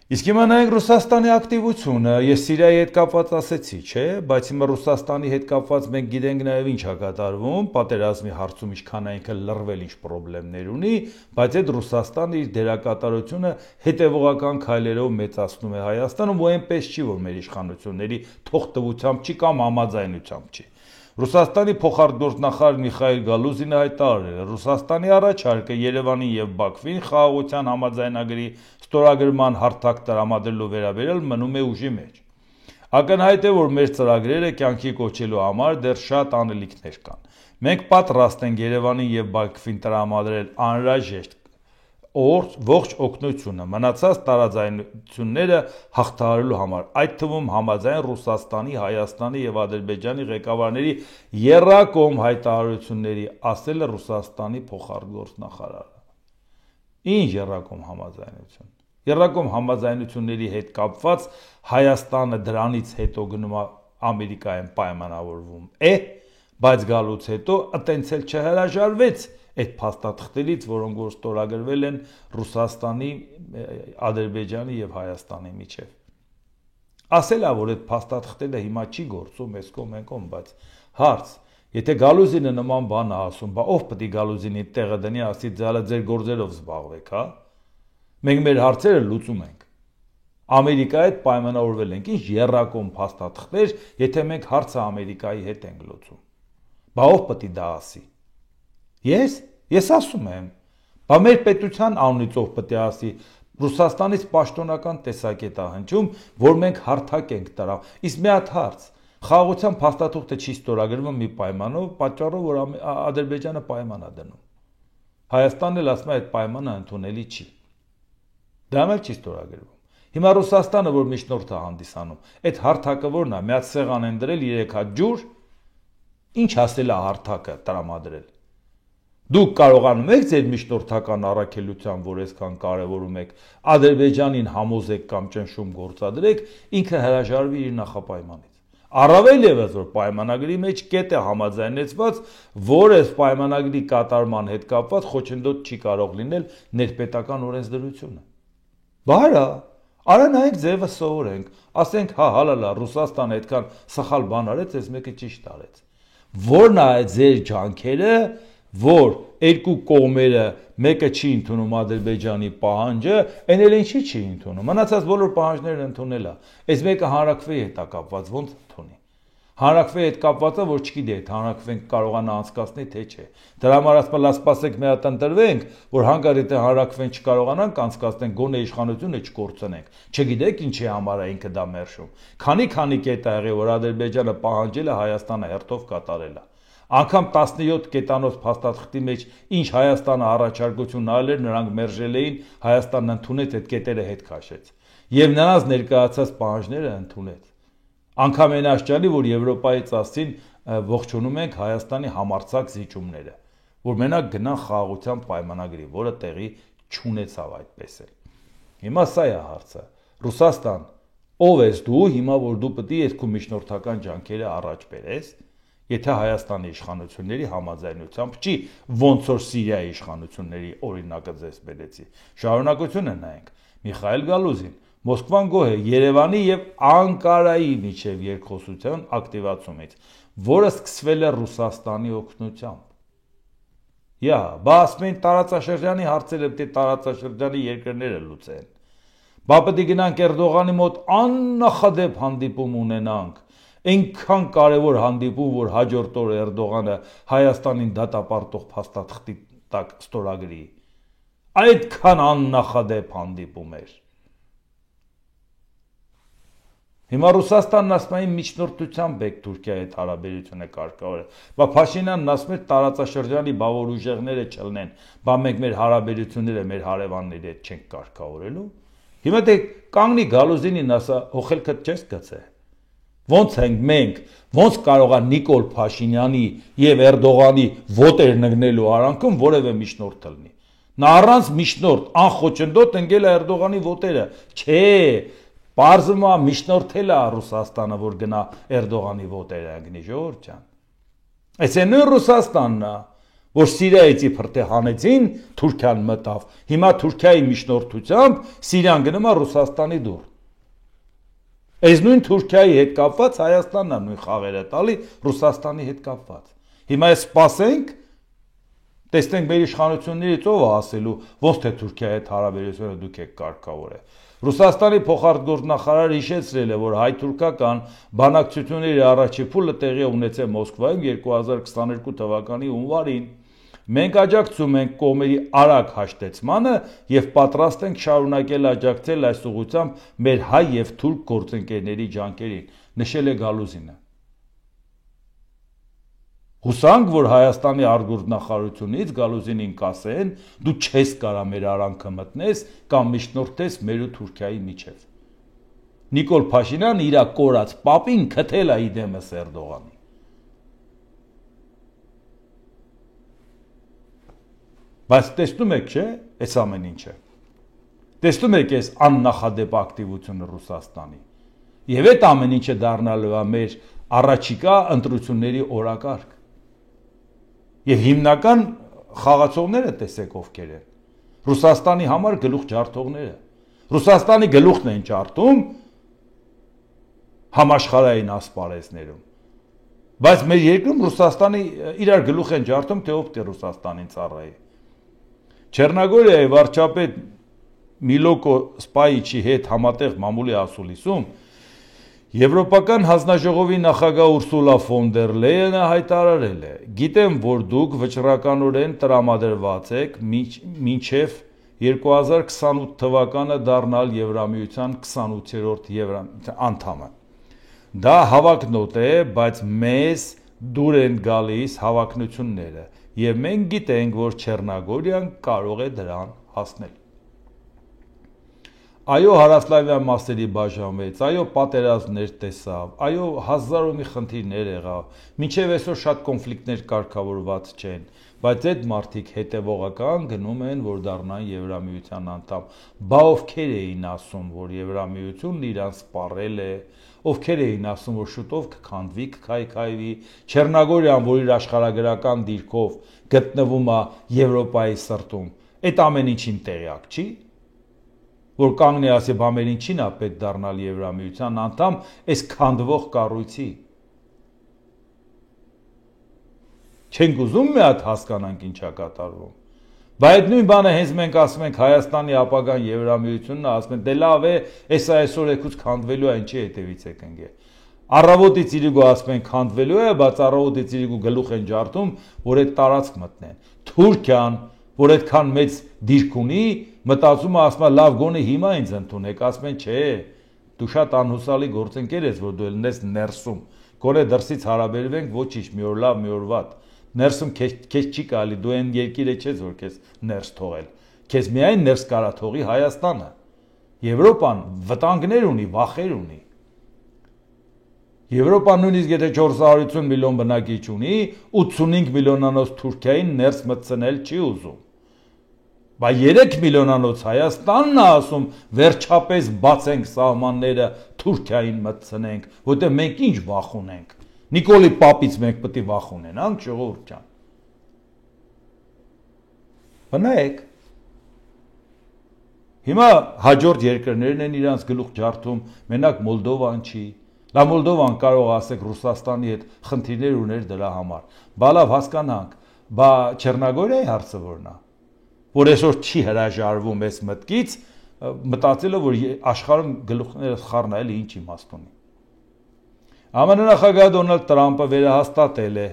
Իսկ հիմա նայենք Ռուսաստանի ակտիվությունը, ես Սիրիայի հետ կապված ասեցի, չէ, բայց հիմա Ռուսաստանի հետ կապված մենք գիտենք նաև ինչ է կատարվում, պատերազմի հարցում ինչքան այնքը լռվել ինչ խնդիրներ ունի, բայց այդ Ռուսաստանը իր դերակատարությունը հետևողական քայլերով մեծացնում է Հայաստանում, ու այնպես չի, որ մեր իշխանությունների թողտվությամբ չի կամ համաձայնությամբ չի։ Ռուսաստանի փոխարտգործնախարար Միխայիլ Գալուզինը հայտարարել է Ռուսաստանի առաջարկը Երևանին եւ Բաքվին խաղաղության համաձայնագրի ստորագրման հարթակ տրամադրելու վերաբերյալ մնում է ուժի մեջ։ Ակնհայտ է, որ մեր ծրագրերը կյանքի կոչելու համար դեռ շատ անելիքներ կան։ Մենք պատրաստ ենք Երևանին եւ Բաքվին տրամադրել անհրաժեշտ ողջ օգնությունը մնացած տարաձայնությունները հաղթահարելու համար, այդ թվում համաձայն Ռուսաստանի, Հայաստանի եւ Ադրբեջանի ղեկավարների եռակողմ հայտարարությունների, ասել է Ռուսաստանի փոխարտգործնախարարը։ Ինչ եռակողմ համաձայնություն։ Եռակողմ համաձայնությունների հետ կապված Հայաստանը դրանից հետո գնում է Ամերիկայում պայմանավորվում է, բայց գալուց հետո այտենց էլ չհրաժարվեց այդ փաստաթղթերից, որոնք որ ստորագրվել են Ռուսաստանի, Ադրբեջանի եւ Հայաստանի միջեւ։ Ասել է, որ այդ փաստաթղթերը հիմա չի գործում, այս կողմ են կողմ, բայց հարց, եթե Գալուզինը նման բան է ասում, բա ով պետք է Գալուզինի տեղը դնի, ասի ձալը ձեր գործերով զբաղվեք, հա։ Մենք մեր հարցերը լուծում ենք։ Ամերիկայի հետ պայմանավորվել ենք, ինչ եռակողմ փաստաթղթեր, եթե մենք հարցը Ամերիկայի հետ ենք լուծում։ Բա ով պետք է դա ասի։ Ես ասում եմ, բա մեր պետության անունից ով պետք է ասի, Ռուսաստանից պաշտոնական տեսակետ է հնչում, որ մենք հարթակ ենք տրա։ Իսկ մի հատ հարց, խաղաղության փաստաթուղթը չի ստորագրվում մի պայմանով, պատճառով, որ Ադրբեջանը պայման է դնում։ Հայաստանն էլ ասում է, այդ պայմանը ընդունելի չի։ Դա էլ չի ստորագրվում։ Հիմա Ռուսաստանը, որ միջնորդ է հանդիսանում, այդ հարթակը որն է, միած սեղան են դրել 3 հատ ջուր, ինչ ասել է հարթակը տրամադրել։ Դուք կարողանում եք ձեր միջնորդական առաքելության, որ այսքան կարևորում եք, Ադրբեջանին համոզեք կամ ճնշում գործադրեք, ինքը հրաժարվի իր նախապայմանից։ Առավել ևս, որ պայմանագրի մեջ կետ է համաձայնեցված, որ այս պայմանագրի կատարման հետ կապված խոչընդոտ չի կարող լինել ներպետական օրենսդրությունը։ Բարա, արա նայեք ձևը սովորենք, ասենք հա հալալա Ռուսաստանը այդքան սխալ բան արեց, այս մեկը ճիշտ արեց։ Որն է այդ ձեր ջանքերը, որ երկու կողմերը մեկը չի ընդունում Ադրբեջանի պահանջը, այն էլ ինչի չի ընդունում։ Մնացած բոլոր պահանջներն ընդունել է։ Այս մեկը հանրակրվեի հետ է կապված, ոնց ընդունի։ Հանրակրվեի հետ կապված է, որ չգիտի այդ հանրակրվեն կարողանա անցկացնի թե չէ։ Դրա համար ասում լաս սպասեք մի հատ ընտրվենք, որ հանկարծ եթե հանրակրվեն չկարողանանք անցկացնել, գոնե իշխանությունը չկորցնենք։ Չգիտեք ինչի համար է ինքը դա մերժում։ Քանի կետ է եղել, որ Ադրբեջանը պահանջել է, Հայաստանը հերթով կատարել է։ Անգամ 17 կետանոց փաստաթղթի մեջ ինչ Հայաստանը առաջարկություն արել էր, նրանք մերժել էին, Հայաստանն ընդունեց այդ կետերը հետ քաշեց։ Եվ նրանց ներկայացած պահանջները ընդունեց։ Անգամ այն աշճանի, որ Եվրոպայի ծասին ողջունում ենք Հայաստանի համարձակ զիջումները, որ մենակ գնան խաղաղության պայմանագրի, որը տեղի չունեցավ այդպես էլ։ Հիմա սա է հարցը։ Ռուսաստան, ով ես դու, հիմա որ դու պետք է երկու միջնորդական ջանքերը առաջ բերես, եթե Հայաստանի իշխանությունների համաձայնությամբ չի, ոնց որ Սիրիայի իշխանությունների օրինակը ձեզ բերեցի։ Շարունակությունը նայենք։ Միխայիլ Գալուզին, Մոսկվան գոհ է Երևանի եւ Անկարայի միջև երկխոսության ակտիվացումից, որը սկսվել է Ռուսաստանի օգնությամբ։ Բա ասում են տարածաշրջանի հարցերը պետք է տարածաշրջանի երկրները լուծեն։ Բա պետք է գնանք Էրդողանի մոտ աննախադեպ հանդիպում ունենանք։ Այնքան կարևոր հանդիպում, որ հաջորդ օրը Էրդողանը Հայաստանին դատապարտող փաստաթղթի տակ ստորագրի։ Այդքան աննախադեպ հանդիպում էր։ Հիմա Ռուսաստանն ասում է միջնորդությամբ եք Թուրքիայի հետ հարաբերությունը կարգավորել։ Բա Փաշինյանն ասում է տարածաշրջանի բավոր ուժեղները չլնեն, բա մենք մեր հարաբերությունները մեր հարևանների հետ չենք կարգավորելու։ Հիմա դե կանգնի Գալուզինին ասա, հոխելքդ չես գցե։ Ոնց ենք մենք, ոնց կարող է Նիկոլ Փաշինյանի եւ Էրդողանի ոտեր նգնելու արանքում որևէ միջնորդ լինի։ Նա առանց միջնորդ անխոչնդոտ ընկել է Էրդողանի ոտերը, չէ, պարզվում է միջնորդել է Ռուսաստանը, որ գնա Էրդողանի ոտերը ընկնի, ժողովուրդ ջան։ Այս է նույն Ռուսաստանն է, որ Սիրիայից իբրտե հանեցին, Թուրքիան մտավ, հիմա Թուրքիայի միջնորդությամբ Սիրիան գնում է Ռուսաստանի դուռ։ Այս նույն Թուրքիայի հետ կապված Հայաստանն է նույն խաղերը տալի Ռուսաստանի հետ կապված։ Հիմա սպասենք, տեսնենք մեր իշխանություններից ով է ասելու, ոնց թե Թուրքիայի հետ հարաբերությունը դուք եք կարգավորել։ Ռուսաստանի փոխարտգործնախարարը հիշեցրել է, որ հայ-թուրքական բանակցությունների առաջի փուլը տեղի ունեցել Մոսկվայում 2022 թվականի հունվարին։ Մենք աջակցում ենք կողմերի արագ հաշտեցմանը եւ պատրաստ ենք շարունակել աջակցել այս ուղղությամբ մեր հայ եւ թուրք գործընկերների ջանքերին, նշել է Գալուզինը։ Հուսանք, որ Հայաստանի արտգործնախարարությունից Գալուզինին կասեն, դու չես կարա մեր արանքը մտնես կամ միջնորդես մեր ու Թուրքիայի միջև։ Նիկոլ Փաշինյանը իր կորած պապին քթել է իդեմս Էրդողանի։ Բայց տեսնում եք, չէ՞, այս ամեն ինչը։ Տեսնում եք այս աննախադեպ ակտիվությունը Ռուսաստանի։ Եվ այդ ամեն ինչը դառնալու է մեր առաջիկա ընտրությունների օրակարգ։ Եվ հիմնական խաղացողները տեսեք ովքեր են։ Ռուսաստանի համար գլուխ ջարդողները։ Ռուսաստանի գլուխն են ջարդում համաշխարհային ասպարեզներում։ Բայց մեր երկրում Ռուսաստանի իրար գլուխ են ջարդում, թե ով թե Ռուսաստանին ծառայի։ Չեռնագորիայի վարչապետ Միլոկո Սպայիչի հետ համատեղ մամուլի ասուլիսում Եվրոպական հանձնաժողովի նախագահ Ուրսուլա ֆոն դեր Լեյենը հայտարարել է. Գիտեմ, որ դուք վճռականորեն տրամադրված եք մինչև 2028 թվականը դառնալ Եվրամիության 28-րդ անդամը։ Դա հավակնոտ է, բայց մեզ դուր են գալիս հավակնությունները, եւ մենք գիտենք, որ Չեռնագորիան կարող է դրան հասնել։ Այո, հարավսլավյան մասերի բաժանվեց, այո, պատերազմներ տեսավ, այո, հազար ու մի խնդիրներ եղավ, մինչև այսօր շատ կոնֆլիկտներ կարգավորված չեն, բայց այդ մարդիկ հետևողական գնում են, որ դառնան Եվրամիության անդամ։ Բա ովքեր էին ասում, որ Եվրամիությունն իրանց սպառել է, ովքեր էին ասում, որ շուտով կքանդվի, կքայքայվի, Չեռնագորիան, որ իր աշխարհագրական դիրքով գտնվում է Եվրոպայի սրտում, այդ ամեն ինչին տեղյակ չի։ Որ կանգնի ասի, բա մեր ինչին է պետք դառնալ Եվրամիության անդամ այս քանդվող կառույցի։ Չենք ուզում մի հատ հասկանանք ինչա կատարվում։ Բայց այդ նույն բանը հենց մենք ասում ենք Հայաստանի ապագան Եվրամիությունն է, ասում են դե լավ է, էսա այսօր եկուց քանդվելու է, ինչի հետևից է կընկե։ Առավոտից իրիգու ասում են քանդվելու է, բայց առավոտից իրիգու գլուխ են ջարդում, որ այդ տարածք մտնեն։ Թուրքիան, որ այդքան մեծ դիրք ունի, մտածում է, ասում է, լավ գոնե հիմա ինձ ընդունեք, ասում են, չէ, դու շատ անհուսալի գործընկեր ես, որ դու ելնես ներսում, գոնե դրսից հարաբերվենք, ոչինչ, մի օր լավ, մի օր վատ, ներսում քեզ չի կարելի, դու այն երկիրը չես, որ քեզ ներս թողել, քեզ միայն ներս կարա թողի Հայաստանը, Եվրոպան վտանգներ ունի, վախեր ունի, Եվրոպան նույնիսկ եթե 450 միլիոն բնակիչ ունի, 85 միլիոնանոց Թուրքիային ներս մտցնել չի ուզում։ Բայց 3 միլիոնանոց Հայաստանն է ասում, վերջապես բացենք սահմանները, Թուրքիային մտցնենք, որտեղ մենք ինչ վախ ունենք։ Նիկոլի պապից մենք պետք է վախ ունենանք, ժողովուրդ ջան։ Բնեք։ Հիմա հաջորդ երկրներն են իրանց գլուխ ջարդում, մենակ Մոլդովան չի։ Լա Մոլդովան կարող ասեք Ռուսաստանի հետ խնդիրներ ուներ դրա համար։ Բա լավ հասկանանք, բա Չեռնագորիայի հարցը որն է, որ այսօր չի հրաժարվում այս մտքից, մտածելով որ աշխարհում գլուխները խառնել ինչ իմաստ ունի։ ԱՄՆ նախագահ Դոնալդ Տրամպը վերահաստատել է,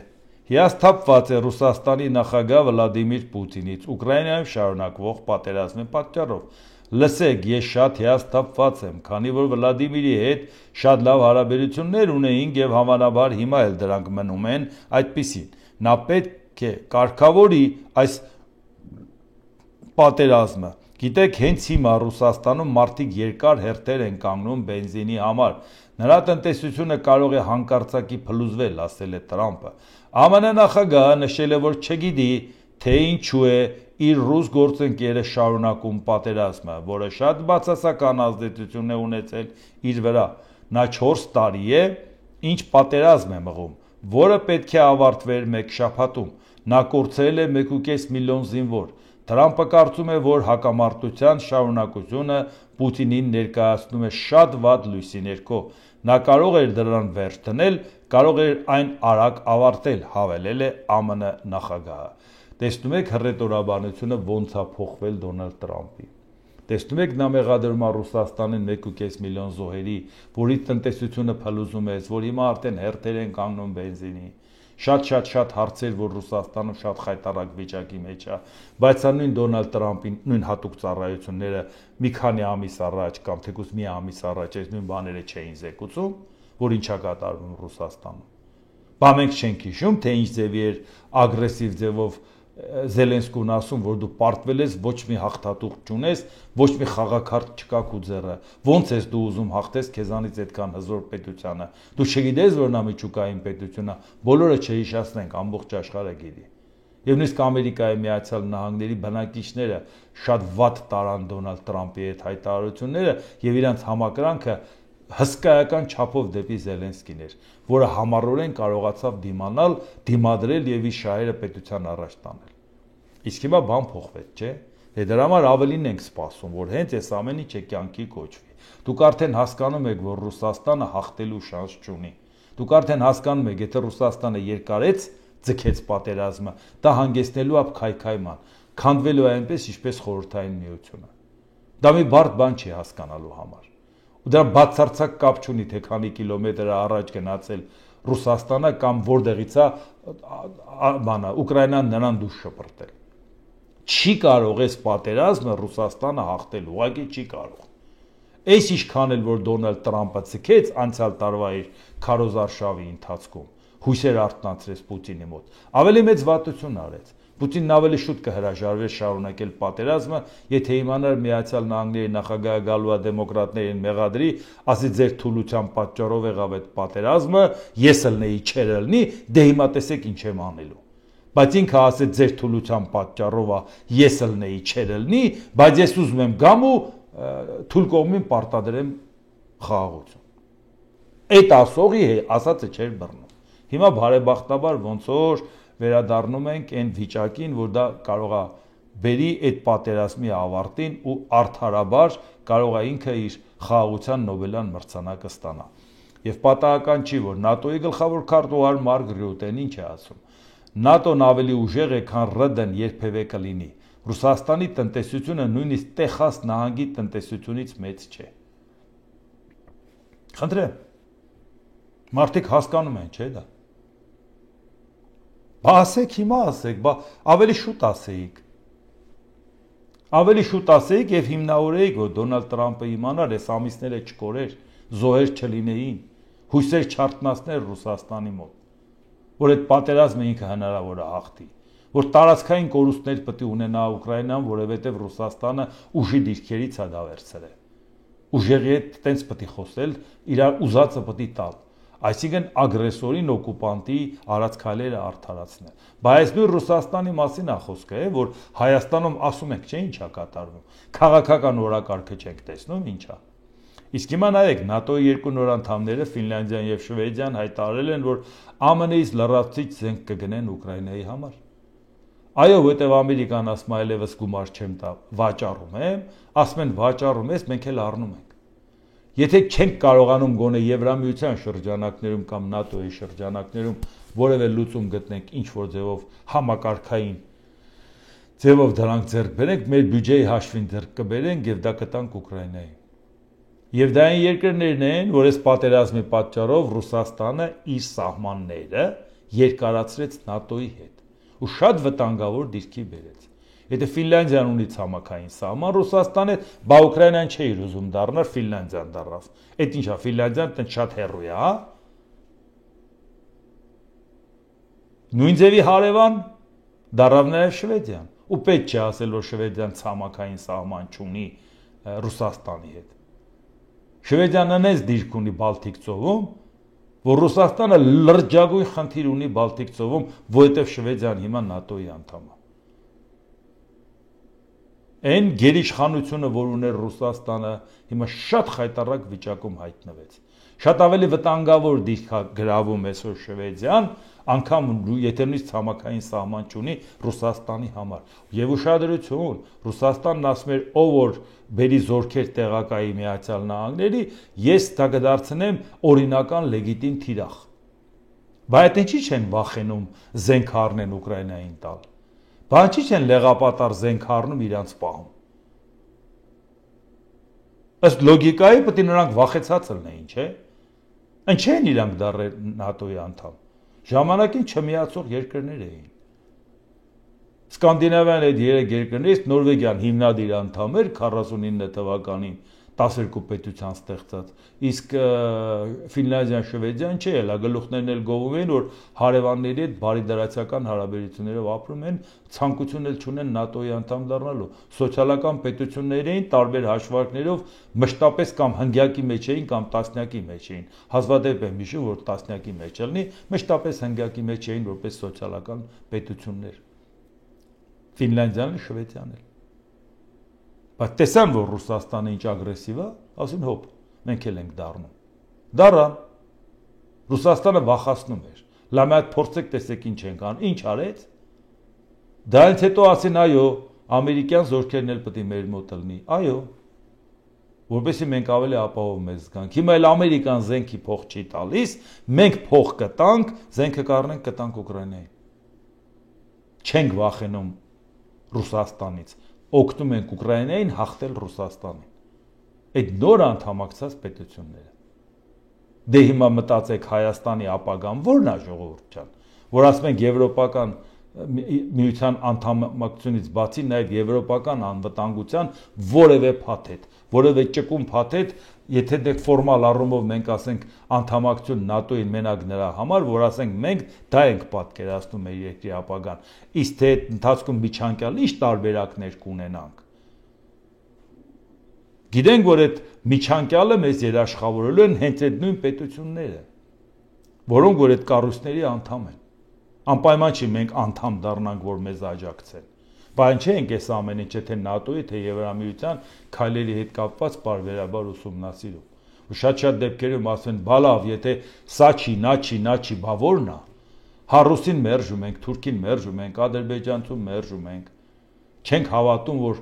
հիասթափված է Ռուսաստանի նախագահ Վլադիմիր Պուտինից Ուկրաինայում շարունակվող պատերազմի պատճառով։ Լսեք, ես շատ հիասթափված եմ, քանի որ Վլադիմիրի հետ շատ լավ հարաբերություններ ունեինք եւ հավանաբար հիմա էլ դրանք մնում են այդպիսին։ Նա պետք է կարգավորի այս պատերազմը։ Գիտեք, հենց հիմա Ռուսաստանում մարդիկ երկար հերթեր են կանգնում բենզինի համար։ Նրա տնտեսությունը կարող է հանկարծակի փլուզվել, ասել է Տրամպը։ ԱՄՆ նախագահը նշել է, որ չգիտի, թե ինչու է իր ռուս գործընկերը շարունակում պատերազմը, որը շատ բացասական ազդեցություն է ունեցել իր վրա։ Նա 4 տարի է, ինչ պատերազմ է մղում, որը պետք է ավարտվեր 1 շաբաթում։ Նա կորցրել է 1.5 միլիոն զինվոր։ Թրամփը կարծում է, որ հակամարտության շարունակությունը Պուտինին ներկայացնում է շատ վատ լույսի ներքո։ Նա կարող էր դրան վերջ դնել, կարող էր այն արագ ավարտել, հավելել է ԱՄՆ նախագահը։ Տեսնում եք հռետորաբանությունը ոնց է փոխվել Դոնալդ Տրամփի։ Տեսնում եք նա մեղադրում է Ռուսաստանին 1.5 միլիոն զոհերի, որի տնտեսությունը փլուզում է, որ հիմա արդեն հերթեր են կանգնում բենզինի։ Շատ հարցեր, որ Ռուսաստանը շատ խայտարակ վիճակի մեջ է, բայց նույն Դոնալդ Տրամփին նույն հատուկ ծառայությունները մի քանի ամիս առաջ կամ թեկուզ մի ամիս առաջ այս նույն բաները չէին զեկուցում, որ ինչա կատարվում Ռուսաստանում։ Բա մենք չենք հիշում, թե ինչ ձևի էր ագրեսիվ ձևով Զելենսկուն ասում, որ դու պարտվել ես, ոչ մի հաղթատուղ չունես, ոչ մի խաղաքարտ չկա քո ձեռը։ Ոնց ես դու ուզում հաղթես քեզանից այդքան հզոր պետությանը։ Դու չգիտես, որ նա միջուկային պետություն է, բոլորը չհիշացնենք, ամբողջ աշխարհը գիտի։ Եվ նույնիսկ Ամերիկայի Միացյալ Նահանգների բնակիչները շատ վատ տարան Դոնալդ Տրամփի այդ հայտարարությունները եւ իրանց համակրանքը հսկայական չափով դեպի Զելենսկին էր, որը համառորեն կարողացավ դիմանալ, դիմադրել եւ իր շահերը պետության առաջ տանել։ Իսկ հիմա բան փոխվեց, չէ՞։ Դրա համար ավելին ենք սպասում, որ հենց այս ամեն ինչը կյանքի կոչվի։ Դուք արդեն հասկանում եք, որ Ռուսաստանը հաղթելու շանս չունի։ Դուք արդեն հասկանում եք, եթե Ռուսաստանը երկարեց ձգեց պատերազմը, դա հանգեցնելու է քայքայման, քանդվելու է այնպես, ինչպես Խորհրդային Միությունը։ Դա մի բարդ բան չի հասկանալու համար։ Ու դա բացարձակ կապ չունի, թե քանի կիլոմետր առաջ գնացել Ռուսաստանը կամ որտեղից է Ուկրաինան նրան դուրս շպրտել։ Չի կարող այս պատերազմը Ռուսաստանը հաղթել, ուղղակի չի կարող։ Այս ինչքան էլ որ Դոնալդ Տրամփը ցկեց անցյալ տարվա իր քարոզարշավի ընթացքում, հույսեր արթնացրեց Պուտինի մոտ, ավելի մեծ վատություն արեց։ Պուտինն ավելի շուտ կհրաժարվեր շարունակել պատերազմը, եթե իմանար Միացյալ Նահանգների նախագահը գալու է դեմոկրատներին մեղադրի, ասի ձեր թուլության պատճառով եղավ այդ պատերազմը, ես ելնեի, չեր ելնի, դե հիմա տեսեք ինչ եմ անելու։ Բայց ինքը ասեց ձեր թուլության պատճառով է, ես ելնեի, չեր ելնի, բայց ես ուզում եմ գամ ու թույլ կողմին պարտադրեմ խաղաղություն։ Այդ ասողի ասածը չէր բռնում։ Հիմա բարեբախտաբար ոնց որ վերադառնում ենք այն վիճակին, որ դա կարող է բերի այդ պատերազմի ավարտին ու արդարաբար կարող է ինքը իր խաղաղության Նոբելյան մրցանակը ստանա։ Եվ պատահական չի, որ ՆԱՏՕ-ի գլխավոր քարտուղար Մարկ Ռյուտեն ինչ է ասում։ ՆԱՏՕ-ն ավելի ուժեղ է, քան ՌԴ-ն երբևէ կլինի։ Ռուսաստանի տնտեսությունը նույնիսկ Տեխաս նահանգի տնտեսությունից մեծ չէ։ Խնդրեմ։ Մարդիկ հասկանում են, չէ՞ դա։ Բա ասեք հիմա ասեք, բա ավելի շուտ ասեիք։ Ավելի շուտ ասեիք եւ հիմնավորեիք, որ Դոնալդ Տրամփը իմանար, այս ամիսները չկորեր, զոհեր չլինեին, հույսեր չարտնասներ Ռուսաստանի մոտ, որ այդ պատերազմը ինքը հնարավոր է հաղթի, որ տարածքային կորուստներ պետք է ունենա Ուկրաինան, որովհետեւ Ռուսաստանը ուժի դիրքերից է դա վերցրել։ Ուժերի հետ տենց պետք է խոսել, իրար ուզածը պետք է տալ։ Այսինքն ագրեսորին օկուպանտի արած քայլերը արդարացնել։ Բայց նույն Ռուսաստանի մասին է խոսքը, որ Հայաստանում ասում ենք, չէ՞ ինչա կատարվում։ Քաղաքական օրակարգը չենք տեսնում, ինչա։ Իսկ հիմա նայեք, ՆԱՏՕ-ի երկու նոր անդամները Ֆինլանդիան եւ Շվեդիան հայտարարել են, որ ԱՄՆ-ից լրացուցիչ զենք կգնեն Ուկրաինայի համար։ Այո, որտեվ Ամերիկան ասում է այլևս գումար չեմ տա, վաճառում եմ, ասում են վաճառում ես, մենք էլ առնում ենք։ Եթե չենք կարողանում գոնե Եվրամիության շրջանակներում կամ ՆԱՏՕ-ի շրջանակներում որևէ լուծում գտնենք ինչ-որ ձևով համակարգային ձևով դրանք ձեռք բերենք, մեր բյուջեի հաշվին ձեռք կբերենք եւ դա կտանք Ուկրաինային։ Եվ դա այն երկրներն են, որ այս պատերազմի պատճառով Ռուսաստանը իր սահմանները երկարացրեց ՆԱՏՕ-ի հետ ու շատ վտանգավոր դիրքի բերեց։ Եթե Ֆինլանդիան ունի ցամաքային սահման Ռուսաստանի հետ, բա Ուկրաինան չէ իր ուզում դառնալ, Ֆինլանդիան դառավ։ Այդ ինչա Ֆինլանդիան տենց շատ հեռու է, հա։ Նույն ձևի հարևան դառավ նաև Շվեդիան։ Ու պետք չէ ասել, որ Շվեդիան ցամաքային սահման չունի Ռուսաստանի հետ։ Շվեդիան անես դիրք ունի Բալտիկ ծովում, որ Ռուսաստանը լրջագույն խնդիր ունի Բալտիկ ծովում, որովհետև Շվեդիան հիմա ՆԱՏՕ-ի անդամ է։ Այն գերիշխանությունը, որ ուներ Ռուսաստանը, հիմա շատ խայտառակ վիճակում հայտնվեց։ Շատ ավելի վտանգավոր դիրք գրավում այսօր Շվեդիան, անգամ եթե նույնիսկ ցամաքային սահման չունի Ռուսաստանի համար։ Եվ ուշադրություն, Ռուսաստանն ասում էր, ով որ բերի զորքեր տեղակայի Միացյալ Նահանգների, ես դա կդարձնեմ օրինական լեգիտիմ թիրախ։ Բայց ինչի՞ չեն վախենում զենք առնեն Ուկրաինային տալ։ Բայց ինչի՞ չեն լեղապատար զենք առնում իրանց պահում։ Ըստ լոգիկայի պետք է նրանք վախեցած լինեին, չէ՞։ Ինչ են իրանք դառել ՆԱՏՕ-ի անդամ։ Ժամանակին չմիացող երկրներ էին։ Սկանդինավյան այդ 3 երկրներից Նորվեգիան հիմնադիր անդամ էր 49 թվականին 12 պետության ստեղծած, իսկ Ֆինլանդիան, Շվեդիան չէ, հələ գլուխներն էլ գովում են, որ հարևանների հետ բարիդարացիական հարաբերություններով ապրում են, ցանկություն էլ չունեն ՆԱՏՕ-ի անդամ դառնալու։ Սոցիալական պետություններ էին տարբեր հաշվարկներով մշտապես կամ հնգյակի մեջ էին կամ տասնյակի մեջ էին։ Հազվադեպ եմ հիշում, որ տասնյակի մեջ լինի, մշտապես հնգյակի մեջ էին որպես սոցիալական պետություններ։ Ֆինլանդիան, Շվեդիան էլ։ Բայց տեսան, որ Ռուսաստանը ինչ ագրեսիվ է, ասին հոп, մենք էլ ենք դառնում։ Դառան։ Ռուսաստանը վախացնում էր։ Լավ այդ փորձեք տեսեք ինչ են անում, ինչ արեց։ Դրանից հետո ասին այո, ամերիկյան զորքերն էլ պետք է մեր մոտ լինի։ Այո։ Որովհետեւ մենք ավելի ապահով մեզ զգանք։ Հիմա էլ ամերիկան զենքի փող չի տալիս, մենք փող կտանք, զենքը կառնենք կտանք Ուկրաինային։ Չենք վախենում Ռուսաստանից։ Օգնում ենք Ուկրաինային հաղթել Ռուսաստանին։ Այդ նոր անդամակցած պետությունները։ Դե հիմա մտածեք Հայաստանի ապագան ո՞րն է ժողովուրդ ջան, որ ասում ենք եվրոպական միության անդամակցությունից բացի նաև եվրոպական անվտանգության որևէ փաթեթ, որևէ ճկուն փաթեթ, եթե դե ֆորմալ առումով մենք ասենք անդամակցություն ՆԱՏՕ-ին մենակ նրա համար, որ ասենք մենք դա ենք պատկերացնում մեր երկրի ապագան, իսկ թե ընթացքում միջանկյալ ինչ տարբերակներ կունենանք։ Գիտենք, որ այդ միջանկյալը մեզ երաշխավորելու են հենց այդ նույն պետությունները, որոնք որ այդ կառույցների անդամ են։ Անպայման չի մենք անդամ դառնանք, որ մեզ աջակցեն։ Բայց չէ ենք այս ամեն ինչը թե ՆԱՏՕ-ի, թե Եվրամիության քայլերի հետ կապված բարբերաբար ուսումնասիրում։ Ու շատ դեպքերում ասեն, բա լավ, եթե սա չի, նա չի, բա ո՞րն է։ Ռուսին մերժում ենք, թուրքին մերժում ենք, ադրբեջանցուն մերժում ենք։ Չենք հավատում, որ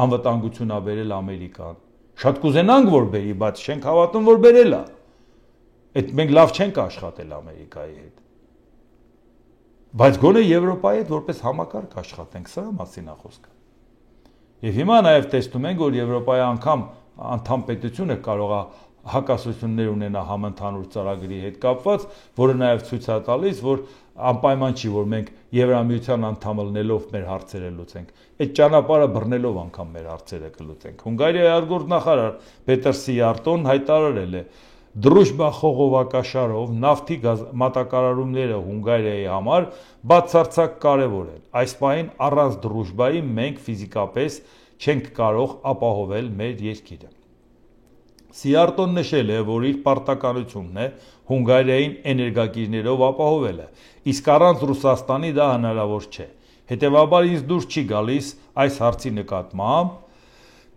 անվտանգություն ա բերել Ամերիկան։ Շատ կուզենանք, որ բերի, բայց չենք հավատում, որ բերել է։ Այդ մենք լավ չենք աշխատել Ամերիկայի հետ։ Բայց գոնե Եվրոպայի հետ որպես համակարգ աշխատենք, սրա մասին է խոսքը։ Եվ հիմա նաև տեսնում ենք, որ Եվրոպայի անդամ պետությունը կարող է հակասություններ ունենա համընդհանուր ծրագրի հետ կապված, որը նաև ցույց է տալիս, որ անպայման չի, որ մենք Եվրամիության անդամ լինելով մեր հարցերը լուծենք։ Այդ ճանապարհը բռնելով անգամ մեր հարցերը կլուծենք։ Հունգարիայի արտգործնախարար Պետր Սիարտոն հայտարարել է. Դրուժբա խողովակաշարով նավթի մատակարարումները Հունգարիայի համար բացարձակ կարևոր են։ Այս պահին առանց դրուժբայի մենք ֆիզիկապես չենք կարող ապահովել մեր երկիրը։ Սիարտոն նշել է, որ իր պարտականությունն է Հունգարիային էներգակիրներով ապահովելը, իսկ առանց Ռուսաստանի դա հնարավոր չէ։ Հետևաբար ինձ դուրս չի գալիս այս հարցի նկատմամբ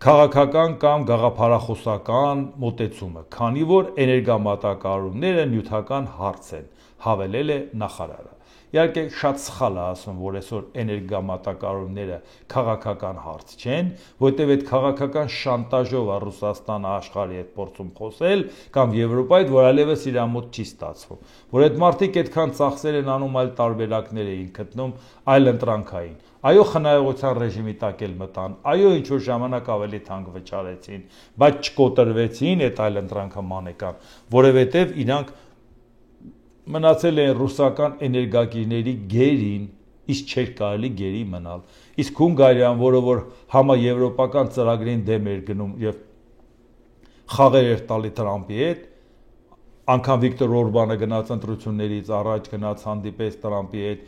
քաղաքական կամ գաղափարախոսական մոտեցումը, քանի որ էներգամատակարարումները նյութական հարց են, հավելել է նախարարը։ Իհարկե շատ սխալ է ասում, որ այսօր էներգամատակարարումները քաղաքական հարց չեն, որտեղ այդ քաղաքական շանտաժով է Ռուսաստանը աշխարհի հետ փորձում խոսել կամ Եվրոպայի հետ, որ այլևս իր մոտ չի ստացվում, որ այդ մարդիկ այդքան ծախսեր են անում, այլ տարբերակներ էին գտնում, այլ ընտրանքային։ Այո, խնայողության ռեժիմի տակ էլ մտան, այո, ինչ որ ժամանակ ավելի թանկ վճարեցին, բայց չկոտրվեցին այդ այլ ընտրանքը մանեկան, որովհետև իրանք մնացել են ռուսական էներգակիրների գերին, իսկ չէր կարելի գերի մնալ։ Իսկ Հունգարիան, որը որ համաեվրոպական ծրագրին դեմ էր գնում եւ խաղեր էր տալի Տրամպի հետ, անգամ Վիկտոր Օրբանը գնաց ընտրություններից առաջ գնաց հանդիպեց Տրամպի հետ,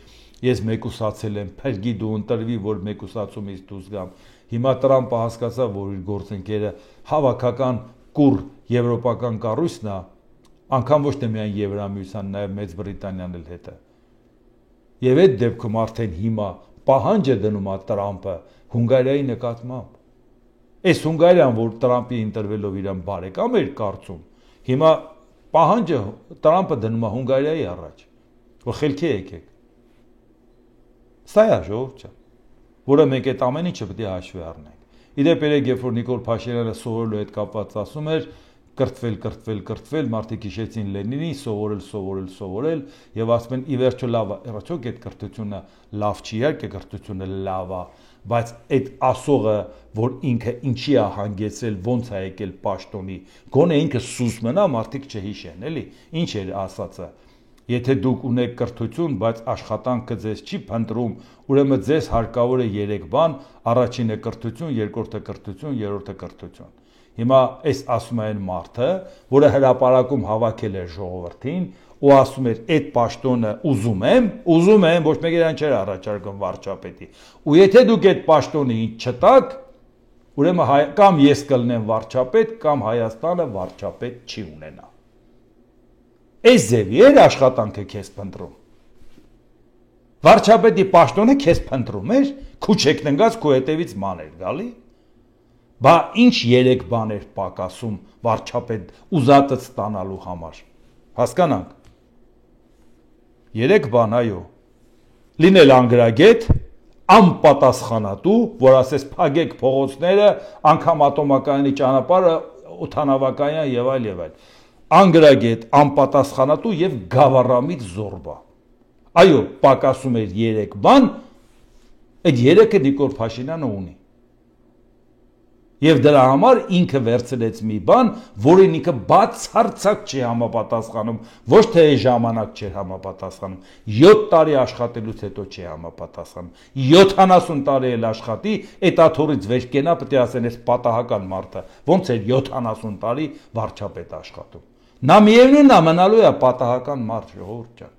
ես մեկուսացել եմ, փրկի դու ընտրվի, որ մեկուսացումից դուրս գամ։ Հիմա Տրամպը հասկացավ, որ իր գործընկերը հավաքական կուռ եվրոպական կառույցն է, անգամ ոչ թե միայն Եվրամիության, նաև Մեծ Բրիտանիան էլ հետ է։ Եվ այդ դեպքում արդեն հիմա պահանջ է դնում Տրամպը Հունգարիայի նկատմամբ։ Այս Հունգարիան, որ Տրամպի ընտրվելով իրան բարեկամ էր կարծում, հիմա պահանջը Տրամպը դնում է Հունգարիայի առաջ, որ խելքի եկեք։ Սա է ժողովուրդ ջան, որը մենք այդ ամեն ինչը պետք է հաշվի առնենք։ Իդեպ երբ որ Նիկոլ Փաշինյանը սովորելու հետ կապված ասում էր, կրթվել, մարդիկ հիշեցին Լենինին, սովորել եւ ասում են ի վերջո լավ է, առաջոք այդ կրթությունը լավ չի, իհարկե կրթությունը լավ է, բայց այդ ասողը, որ ինքը ինչի է հանգեցրել, ոնց է եկել պաշտոնի, գոնե ինքը սուս մնա, մարդիկ չհիշեն, էլի, ինչ էր ասածը։ Եթե դուք ունեք կրթություն, բայց աշխատանքը ձեզ չի փնտրում, ուրեմն ձեզ հարկավոր է 3 բան, առաջինը կրթություն, երկրորդը կրթություն, երրորդը կրթություն։ Հիմա այս ասում է այն մարդը, որը հրապարակում հավաքել էր ժողովրդին ու ասում էր այդ պաշտոնը ուզում եմ, ոչ մեկ իրան չէր առաջարկում վարչապետի։ Ու եթե դուք այդ պաշտոնը ինձ չտաք, ուրեմն կամ ես կլնեմ վարչապետ, կամ Հայաստանը վարչապետ չի ունենա։ Այս ձևի էր աշխատանքը քեզ փնտրում։ Վարչապետի պաշտոնը քեզ փնտրում էր, քուչեք ննգած քո հետևից ման էր գալի։ Բա ինչ 3 բան էր պակասում վարչապետ ուզածը ստանալու համար։ Հասկանանք։ 3 բան, այո։ Լինել անգրագետ, անպատասխանատու, որ ասես փագեք փողոցները, անգամ ատոմակայանի ճանապարհը, օդանավակայան եւ այլ։ Անգրագետ, անպատասխանատու եւ գավառամիտ զորբա։ Այո, պակասում էր 3 բան, այդ 3-ը Նիկոլ Փաշինյանը ունի։ Եվ դրա համար ինքը վերցրեց մի բան, որին ինքը բացարձակ չի համապատասխանում, ոչ թե ժամանակ չէր համապատասխանում, 7 տարի աշխատելուց հետո չի համապատասխանում, 70 տարի էլ աշխատի, այդ աթոռից վեր կենա, պետք է ասեն, այս պատահական մարդը, ոնց էր 70 տարի վարչապետ աշխատում։ Նա միևնույնն է մնալու է պատահական մարդ, ժողովուրդ ջան։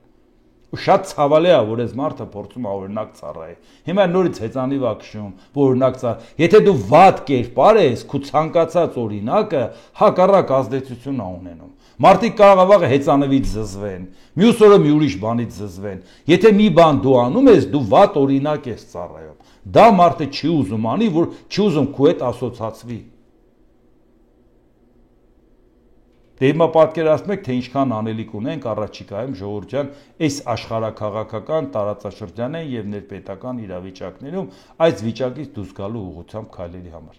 Ու շատ ցավալի է, որ այս մարդը փորձում է օրինակ ծառայել։ Հիմա նորից հեծանիվ է քշում, որ օրինակ ծառ։ Եթե դու վատ կերպար ես, քո ցանկացած օրինակը հակառակ ազդեցություն է ունենում։ Մարդիկ կարող է վաղը հեծանվից զզվեն, մյուս օրը մի ուրիշ բանից զզվեն։ Եթե մի բան դու անում ես, դու վատ օրինակ ես ծառայում։ Դա մարդը չի ուզում անի, որ չի ուզում քո հետ ասոցացվի։ Դե հիմա պատկերացնեք, թե ինչքան անելիք ունենք առաջիկայում ժողովուրդ ջան, այս աշխարհաքաղաքական տարածաշրջանային եւ ներպետական իրավիճակներում այս վիճակից դուրս գալու ուղղությամբ քայլերի համար։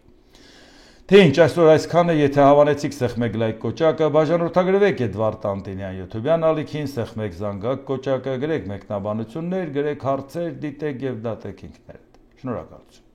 Թե ինչ այսօր այսքանը, եթե հավանեցիք, սեղմեք լայք կոճակը, բաժանորդագրվեք Էդվարդ Անտենյան YouTube-յան ալիքին, սեղմեք զանգակ կոճակը, գրեք մեկնաբանություններ, գրեք հարցեր, դիտեք եւ դատեք ինքներդ։ Շնորհակալություն։